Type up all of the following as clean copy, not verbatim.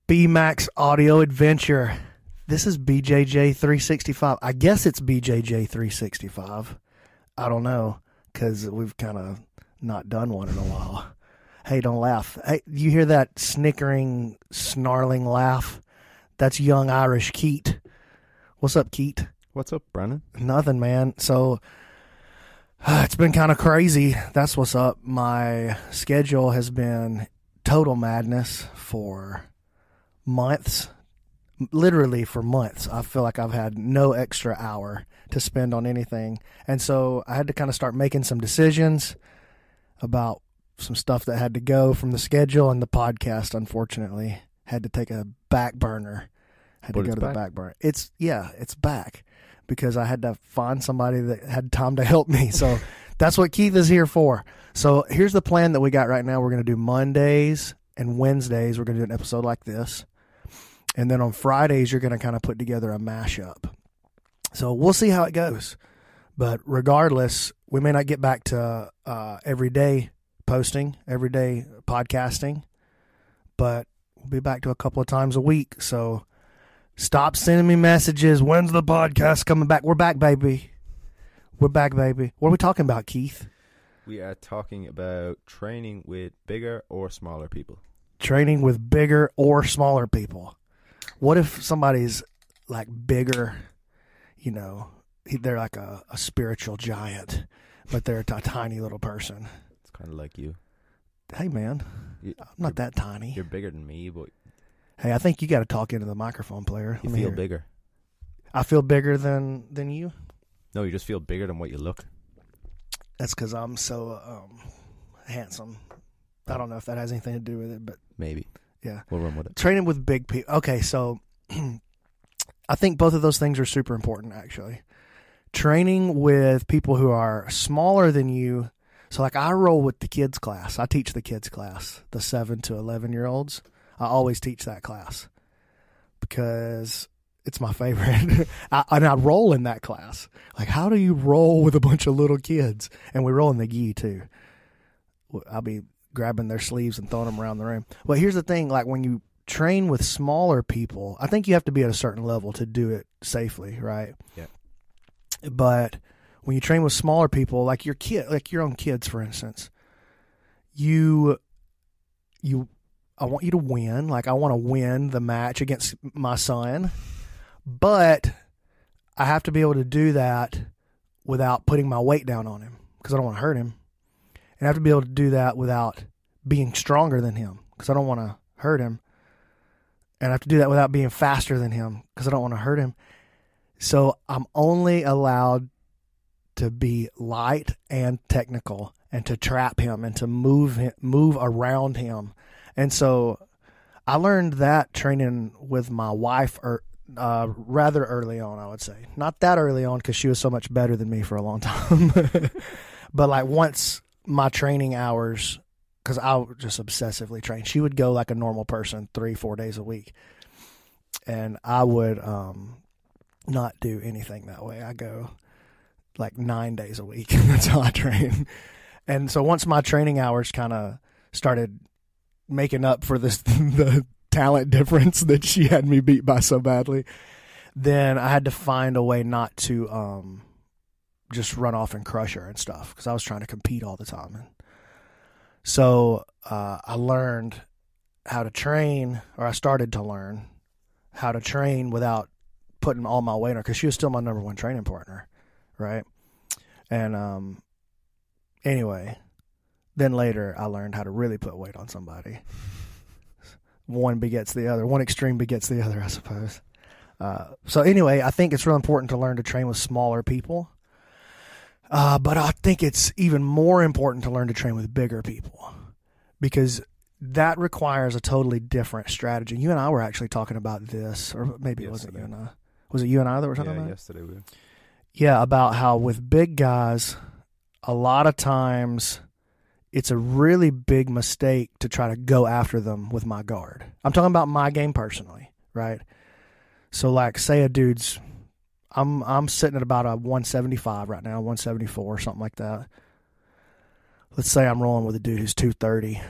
B-Max Audio Adventure. This is BJJ365. I guess it's BJJ365. I don't know, because we've kind of not done one in a while. Hey, don't laugh. Hey, you hear that snickering, snarling laugh? That's young Irish Keet. What's up, Keet? What's up, Brandon? Nothing, man. So, it's been kind of crazy. That's what's up. My schedule has been total madness for months. Literally for months. I feel like I've had no extra hour to spend on anything. And so I had to kind of start making some decisions about some stuff that had to go from the schedule, and the podcast, unfortunately, had to take a back burner. Had to go to the back burner. It's back because I had to find somebody that had time to help me. So that's what Keith is here for. So here's the plan that we got right now. We're going to do Mondays and Wednesdays. We're going to do an episode like this. And then on Fridays, you're going to kind of put together a mashup. So we'll see how it goes. But regardless, we may not get back to everyday posting, everyday podcasting, but we'll be back to a couple of times a week. So stop sending me messages. When's the podcast coming back? We're back, baby. We're back, baby. What are we talking about, Keith? We are talking about training with bigger or smaller people. Training with bigger or smaller people. What if somebody's like bigger, you know, they're like a spiritual giant, but they're a tiny little person? It's kind of like you. Hey, man, I'm not that tiny. You're bigger than me, but... Hey, I think you got to talk into the microphone, player. You feel bigger. I feel bigger than you? No, you just feel bigger than what you look. That's because I'm so handsome. I don't know if that has anything to do with it, but... Maybe. Yeah. We'll run with it. Training with big people. Okay, so I think both of those things are super important, actually. Training with people who are smaller than you. So, like, I roll with the kids class. I teach the kids class, the 7 to 11-year-olds. I always teach that class because it's my favorite. And I roll in that class. Like, how do you roll with a bunch of little kids? And we roll in the gi, too. I'll be grabbing their sleeves and throwing them around the room. Well, here's the thing. Like, when you train with smaller people, I think you have to be at a certain level to do it safely, right? Yeah. But when you train with smaller people, like your own kids, for instance, I want you to win. Like, I want to win the match against my son, but I have to be able to do that without putting my weight down on him because I don't want to hurt him. And I have to be able to do that without being stronger than him because I don't want to hurt him. And I have to do that without being faster than him because I don't want to hurt him. So I'm only allowed to be light and technical and to trap him and to move around him. And so I learned that training with my wife rather early on, I would say. Not that early on because she was so much better than me for a long time. But like once my training hours, because I would just obsessively train. She would go like a normal person 3-4 days a week. And I would not do anything that way. I go like 9 days a week. That's how I train. And so once my training hours kind of started making up for the talent difference that she had me beat by so badly, then I had to find a way not to just run off and crush her and stuff because I was trying to compete all the time. And so I learned how to train, or I started to learn how to train without putting all my weight on her because she was still my number one training partner, right? And anyway, then later I learned how to really put weight on somebody. One begets the other. One extreme begets the other, I suppose. So anyway, I think it's real important to learn to train with smaller people. But I think it's even more important to learn to train with bigger people because that requires a totally different strategy. You and I were actually talking about this, or maybe it wasn't you and I. Was it you and I that were talking about it? Yesterday we were. Yeah, about how with big guys, a lot of times it's a really big mistake to try to go after them with my guard. I'm talking about my game personally, right? So like say a dude's, I'm sitting at about a 175 right now, 174, something like that. Let's say I'm rolling with a dude who's 230,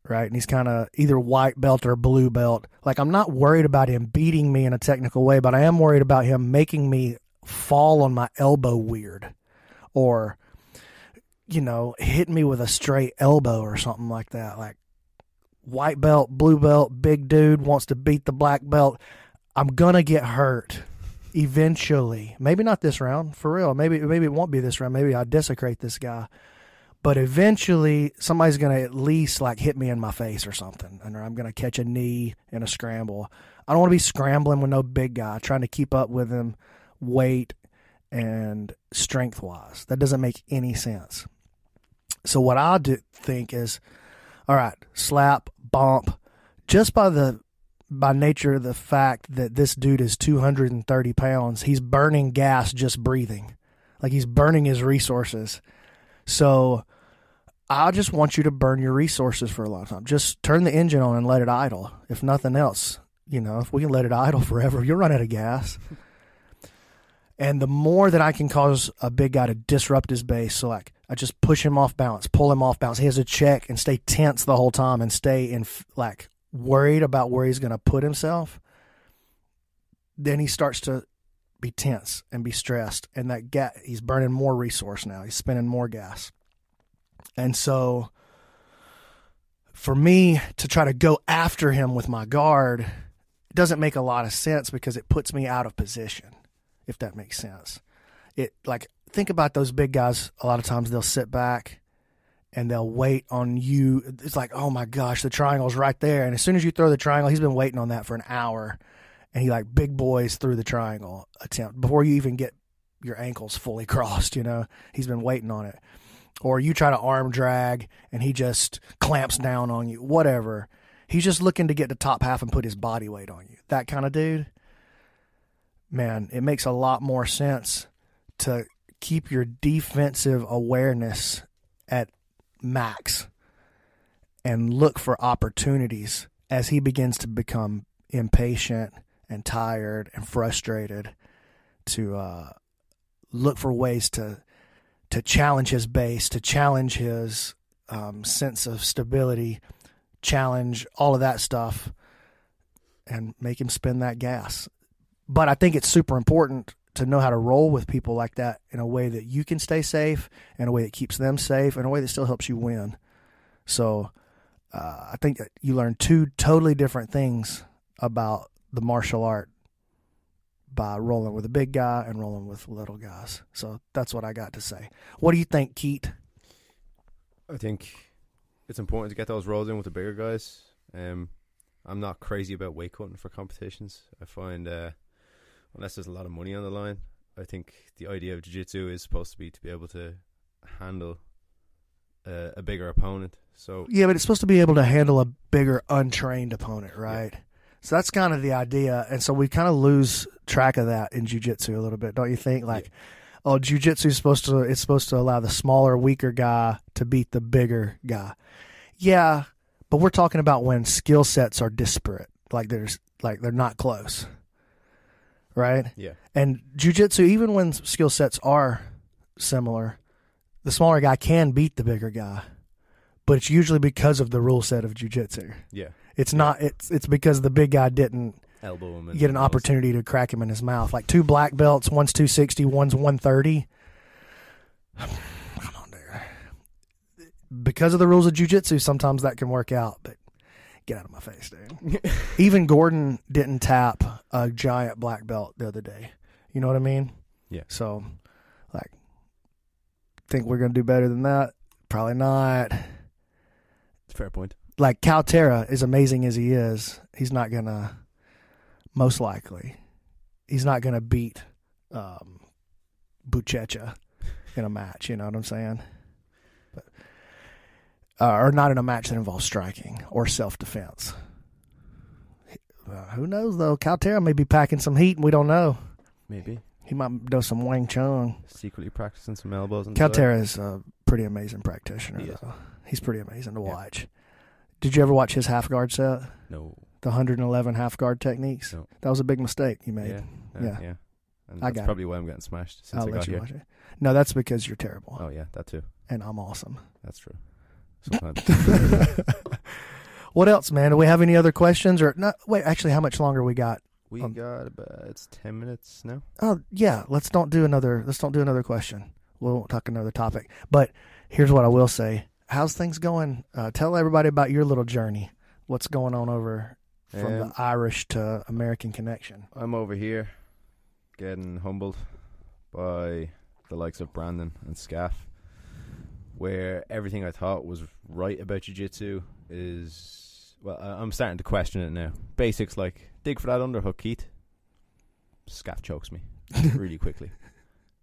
right? And he's kind of either white belt or blue belt. Like, I'm not worried about him beating me in a technical way, but I am worried about him making me fall on my elbow weird, or, you know, hit me with a straight elbow or something like that. Like, white belt, blue belt, big dude wants to beat the black belt. I'm going to get hurt eventually. Maybe not this round, for real. Maybe it won't be this round. Maybe I desecrate this guy. But eventually, somebody's going to at least like hit me in my face or something, and I'm going to catch a knee in a scramble. I don't want to be scrambling with no big guy, trying to keep up with him weight and strength-wise. That doesn't make any sense. So what I think is, all right, slap, bump, just by nature of the fact that this dude is 230 pounds, he's burning gas just breathing. Like, he's burning his resources. So I just want you to burn your resources for a long time. Just turn the engine on and let it idle. If nothing else, you know, if we can let it idle forever, you'll run out of gas. And the more that I can cause a big guy to disrupt his base, so like I just push him off balance, pull him off balance. He has to check and stay tense the whole time and stay in like worried about where he's going to put himself. Then he starts to be tense and be stressed, and he's burning more resource now. He's spending more gas. And so for me to try to go after him with my guard, it doesn't make a lot of sense because it puts me out of position, if that makes sense. Think about those big guys. A lot of times they'll sit back and they'll wait on you. It's like, oh my gosh, the triangle's right there. And as soon as you throw the triangle, he's been waiting on that for an hour. And he like big boys through the triangle attempt before you even get your ankles fully crossed, you know. He's been waiting on it. Or you try to arm drag and he just clamps down on you, whatever. He's just looking to get the top half and put his body weight on you. That kind of dude. Man, it makes a lot more sense to keep your defensive awareness at max and look for opportunities as he begins to become impatient and tired and frustrated, to look for ways to challenge his base, to challenge his sense of stability, challenge all of that stuff, and make him spend that gas. But I think it's super important to know how to roll with people like that in a way that you can stay safe, in a way that keeps them safe, in a way that still helps you win. So I think that you learn two totally different things about the martial art by rolling with a big guy and rolling with little guys. So that's what I got to say. What do you think, Keet? I think it's important to get those rolls in with the bigger guys. I'm not crazy about weight cutting for competitions. I find unless there's a lot of money on the line, I think the idea of jiu-jitsu is supposed to be able to handle a bigger opponent. So yeah, but it's supposed to be able to handle a bigger untrained opponent, right? Yeah. So that's kind of the idea, and so we kind of lose track of that in jiu-jitsu a little bit, don't you think? Like, oh, jiu-jitsu is supposed to allow the smaller, weaker guy to beat the bigger guy. Yeah, but we're talking about when skill sets are disparate, they're not close, right? Yeah. And jiu-jitsu, even when skill sets are similar, the smaller guy can beat the bigger guy, but it's usually because of the rule set of jiu-jitsu. Yeah. It's not. It's because the big guy didn't elbow him get an opportunity to crack him in his mouth. Like two black belts, one's 260, one's 130. Come on, there. Because of the rules of jiu-jitsu, sometimes that can work out. But get out of my face, dude. Even Gordon didn't tap a giant black belt the other day. You know what I mean? Yeah. So, think we're gonna do better than that? Probably not. Fair point. Like Caltera, as amazing as he is, he's not gonna. Most likely, he's not gonna beat Buchecha in a match. You know what I'm saying? But, or not in a match that involves striking or self-defense. Who knows though? Caltera may be packing some heat, and we don't know. Maybe he might do some Wang Chun. Secretly practicing some elbows. Caltera is a pretty amazing practitioner. He's pretty amazing to watch. Did you ever watch his half guard set? No. The 111 half guard techniques? No. That was a big mistake you made. Yeah. And that's probably why I'm getting smashed since I got here. Watch it. No, that's because you're terrible. Oh, yeah, that too. And I'm awesome. That's true. Sometimes. What else, man? Do we have any other questions? Or no? Wait, actually, how much longer we got? We got about, it's 10 minutes now. Oh yeah, let's don't do another question. We'll talk another topic. But here's what I will say: how's things going? Tell everybody about your little journey. What's going on over from the Irish to American connection? I'm over here getting humbled by the likes of Brandon and Scaff, where everything I thought was right about jiu-jitsu is, well, I'm starting to question it now. Basics like dig for that underhook, Keet. Scaff chokes me really quickly.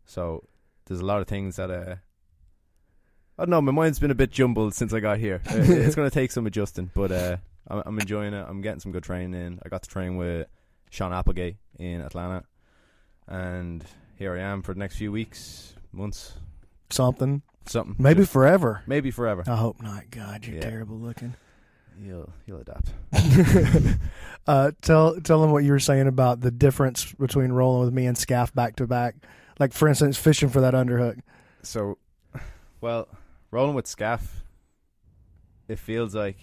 So there's a lot of things that I don't know, my mind's been a bit jumbled since I got here. It's going to take some adjusting, but I'm enjoying it. I'm getting some good training in. I got to train with Sean Applegate in Atlanta, and here I am for the next few weeks, months. Something. Maybe forever. Maybe forever. I hope not. God, you're terrible looking. You'll adapt. Tell them what you were saying about the difference between rolling with me and Scaff back to back. Like, for instance, fishing for that underhook. So, well, rolling with Scaff, it feels like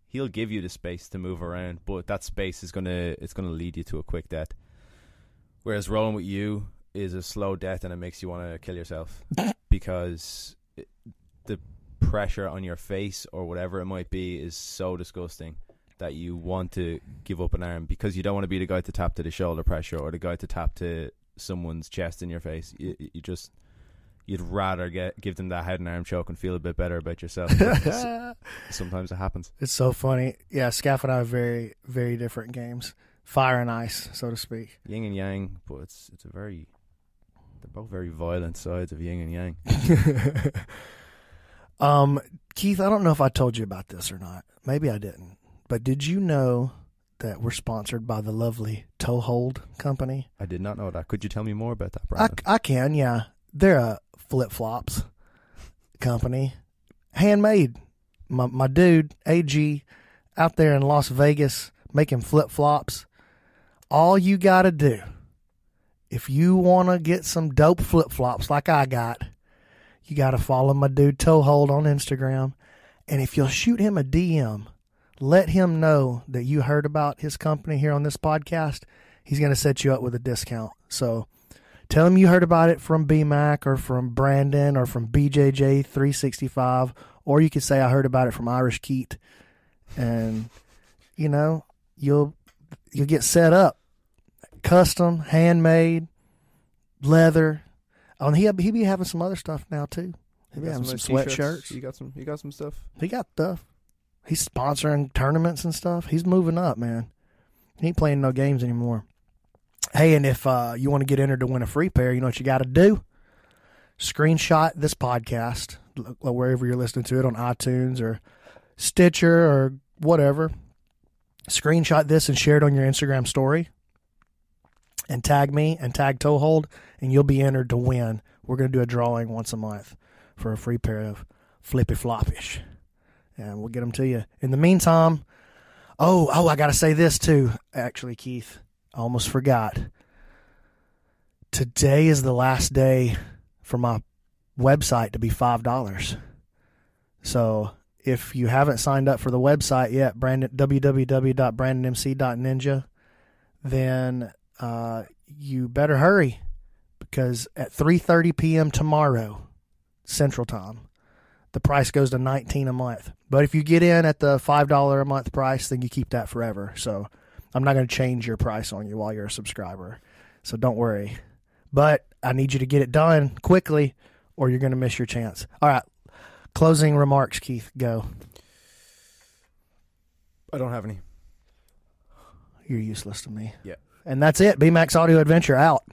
he'll give you the space to move around, but that space is gonna lead you to a quick death. Whereas rolling with you is a slow death, and it makes you want to kill yourself because the pressure on your face or whatever it might be is so disgusting that you want to give up an arm because you don't want to be the guy to tap to the shoulder pressure or the guy to tap to someone's chest in your face. You'd rather give them that head and arm choke and feel a bit better about yourself. Sometimes it happens. It's so funny. Yeah, Scaff and I have very, very different games. Fire and ice, so to speak. Yin and yang, but they're both very violent sides of yin and yang. Keith, I don't know if I told you about this or not. Maybe I didn't. But did you know that we're sponsored by the lovely Toehold Company? I did not know that. Could you tell me more about that, Brandon? I can, yeah. They're a flip-flops company. Handmade. My dude, AG, out there in Las Vegas making flip-flops. All you got to do, if you want to get some dope flip-flops like I got, you got to follow my dude Toehold on Instagram. And if you'll shoot him a DM, let him know that you heard about his company here on this podcast, he's going to set you up with a discount. So tell him you heard about it from BMAC or from Brandon or from BJJ365, or you could say I heard about it from Irish Keet. And, you know, you'll get set up. Custom, handmade, leather. Oh, and he be having some other stuff now too. He be having some sweatshirts. You got some stuff. He got stuff. He's sponsoring tournaments and stuff. He's moving up, man. He ain't playing no games anymore. Hey, and if you want to get entered to win a free pair, you know what you got to do? Screenshot this podcast, wherever you're listening to it, on iTunes or Stitcher or whatever. Screenshot this and share it on your Instagram story. And tag me and tag Toehold, and you'll be entered to win. We're going to do a drawing once a month for a free pair of flippy floppish. And we'll get them to you. In the meantime, I got to say this too. Actually, Keith, I almost forgot. Today is the last day for my website to be $5. So if you haven't signed up for the website yet, www.brandonmc.ninja, then you better hurry, because at 3:30 p.m. tomorrow, Central Time, the price goes to $19 a month. But if you get in at the $5 a month price, then you keep that forever. So I'm not going to change your price on you while you're a subscriber. So don't worry. But I need you to get it done quickly, or you're going to miss your chance. All right. Closing remarks, Keith. Go. I don't have any. You're useless to me. Yeah. And that's it. BMAX Audio Adventure out.